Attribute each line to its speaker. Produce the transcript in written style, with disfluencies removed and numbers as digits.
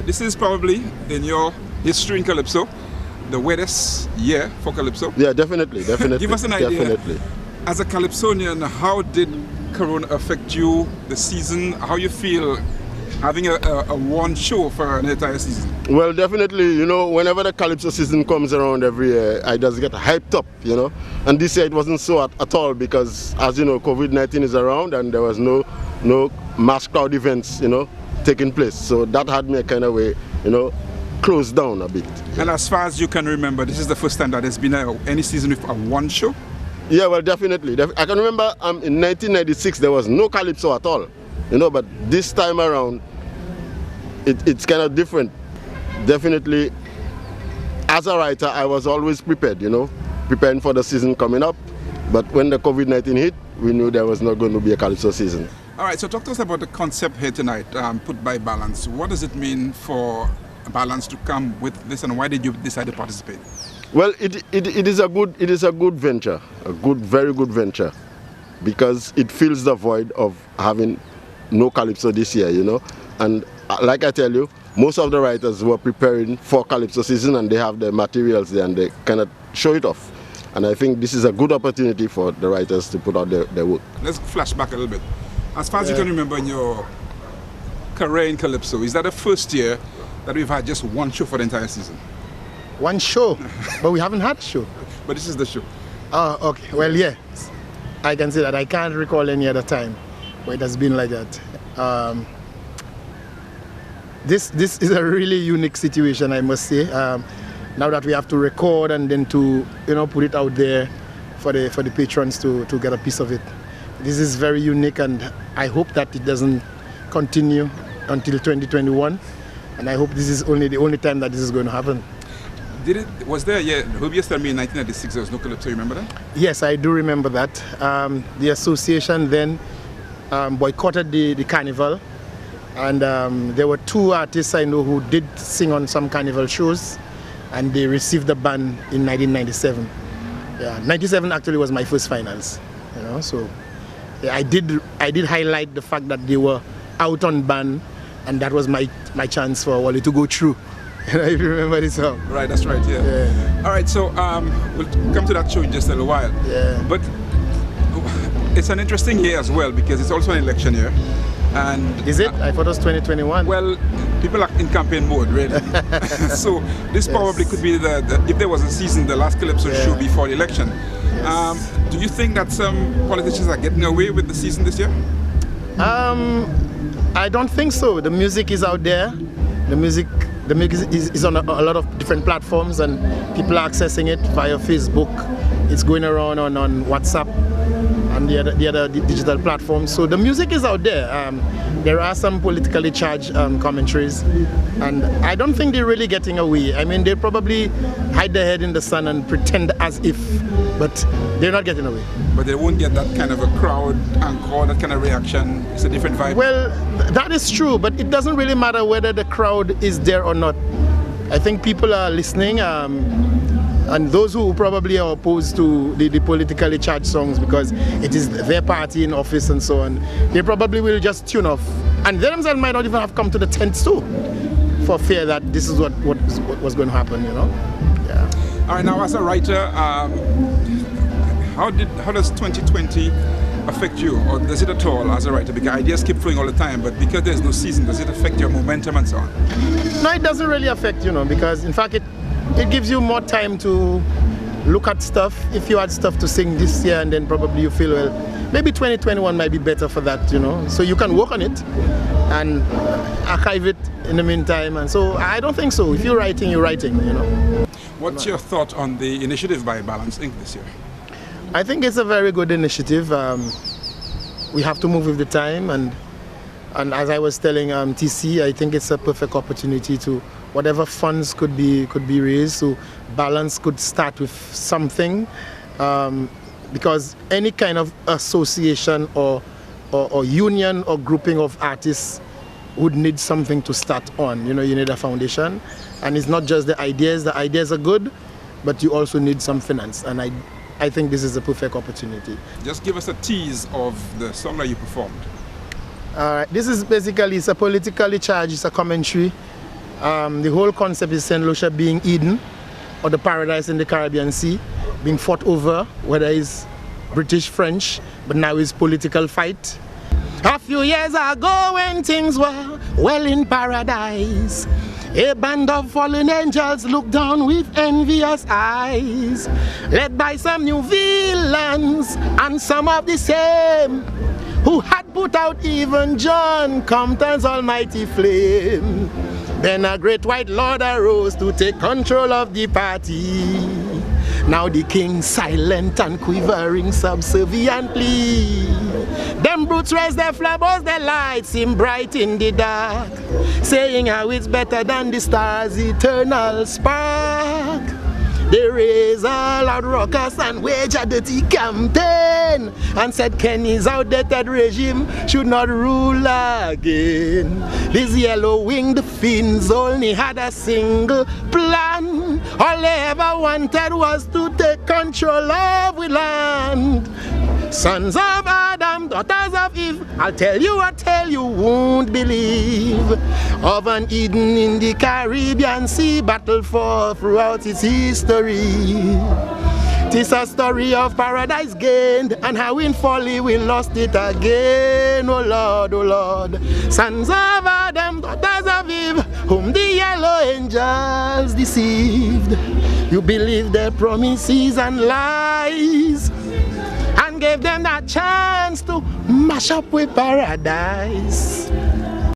Speaker 1: this is probably, in your history in Calypso, the wettest year for Calypso.
Speaker 2: Yeah, definitely.
Speaker 1: Give us an idea.
Speaker 2: Definitely.
Speaker 1: As a Calypsonian, how did Corona affect you, the season? How you feel having a one show for an entire season?
Speaker 2: Well, definitely, whenever the Calypso season comes around every year, I just get hyped up, And this year it wasn't so at all because, as you know, COVID-19 is around and there was no mass crowd events, taking place. So that had me kind of way, closed down a bit.
Speaker 1: And as far as you can remember, this is the first time that there's been any season with a one show?
Speaker 2: Yeah, well, definitely. I can remember in 1996 there was no Calypso at all, but this time around it's kind of different. Definitely, as a writer, I was always prepared, preparing for the season coming up. But when the COVID-19 hit, we knew there was not going to be a Calypso season.
Speaker 1: All right, so talk to us about the concept here tonight, Put by Balance. What does it mean for Balance to come with this, and why did you decide to participate? Well,
Speaker 2: it is a good venture, very good venture, because it fills the void of having no Calypso this year, And like I tell you, most of the writers were preparing for Calypso season and they have the materials there and they cannot show it off. And I think this is a good opportunity for the writers to put out their work.
Speaker 1: Let's flash back a little bit. As far as you can remember in your career in Calypso, is that the first year that we've had just one show for the entire season?
Speaker 3: One show? But we haven't had a show.
Speaker 1: But this is the show.
Speaker 3: Oh, okay. Well, yeah. I can say that. I can't recall any other time where it has been like that. This is a really unique situation, I must say. Now that we have to record and then to put it out there for the patrons to get a piece of it. This is very unique, and I hope that it doesn't continue until 2021. And I hope this is the only time that this is going to happen.
Speaker 1: Was there a year, Rubius told me in 1996 there was no Calypso, you remember that?
Speaker 3: Yes, I do remember that. The association then boycotted the carnival. And there were two artists I know who did sing on some carnival shows, and they received the ban in 1997. Yeah, 97 actually was my first finals, So yeah, I did highlight the fact that they were out on ban, and that was my chance for Walleigh to go through. If you remember this song.
Speaker 1: Right, that's right. Yeah. All right, so we'll come to that show in just a little while.
Speaker 3: Yeah.
Speaker 1: But it's an interesting year as well because it's also an election year. And
Speaker 3: is it? I thought it was 2021.
Speaker 1: Well, people are in campaign mode, really. So this probably could be if there was a season, the last Calypso show before the election. Yes. Do you think that some politicians are getting away with the season this year?
Speaker 3: I don't think so. The music is out there. The music is on a lot of different platforms, and people are accessing it via Facebook. It's going around on WhatsApp and the other digital platforms. So the music is out there. There are some politically charged commentaries, and I don't think they're really getting away. I mean, they probably hide their head in the sun and pretend as if, but they're not getting away.
Speaker 1: But they won't get that kind of a crowd encore, that kind of reaction. It's a different vibe.
Speaker 3: Well, that is true, but it doesn't really matter whether the crowd is there or not. I think people are listening. And those who probably are opposed to the politically charged songs because it is their party in office and so on, they probably will just tune off. And they themselves might not even have come to the tents too, for fear that this is what was going to happen, Yeah.
Speaker 1: All right, now as a writer, how does 2020 affect you, or does it at all as a writer? Because ideas keep flowing all the time, but because there's no season, does it affect your momentum and so on?
Speaker 3: No, it doesn't really affect, because in fact it gives you more time to look at stuff. If you had stuff to sing this year and then probably you feel, well, maybe 2021 might be better for that, So you can work on it and archive it in the meantime. And so I don't think so. If you're writing, you're writing,
Speaker 1: What's your thought on the initiative by Balance Inc. this year?
Speaker 3: I think it's a very good initiative. We have to move with the time, and as I was telling TC, I think it's a perfect opportunity to whatever funds could be raised, so Balance could start with something, because any kind of association or union or grouping of artists would need something to start on. You need a foundation, and it's not just the ideas are good, but you also need some finance, and I think this is a perfect opportunity.
Speaker 1: Just give us a tease of the song that you performed.
Speaker 3: This is basically, it's a politically charged, it's a commentary. The whole concept is St. Lucia being Eden, or the paradise in the Caribbean Sea, being fought over, whether it's British, French, but now it's political fight. A few years ago when things were well in paradise, a band of fallen angels looked down with envious eyes, led by some new villains and some of the same, who had put out even John Compton's almighty flame. Then a great white lord arose to take control of the party. Now the king silent and quivering subserviently. Them brutes raise their flambeaux, their lights seem bright in the dark, saying how it's better than the stars' eternal spark. They raise a loud ruckus and wage a dirty campaign, and said Kenny's outdated regime should not rule again. These yellow-winged fiends only had a single plan. All they ever wanted was to take control of the land. Sons of Adam, daughters of Eve, I'll tell you a tale you won't believe, of an Eden in the Caribbean Sea, battled for throughout its history. 'Tis a story of paradise gained, and how in folly we lost it again. Oh Lord, oh Lord. Sons of Adam, daughters of Eve, whom the yellow angels deceived. You believed their promises and lies, and gave them that chance to mash up with paradise.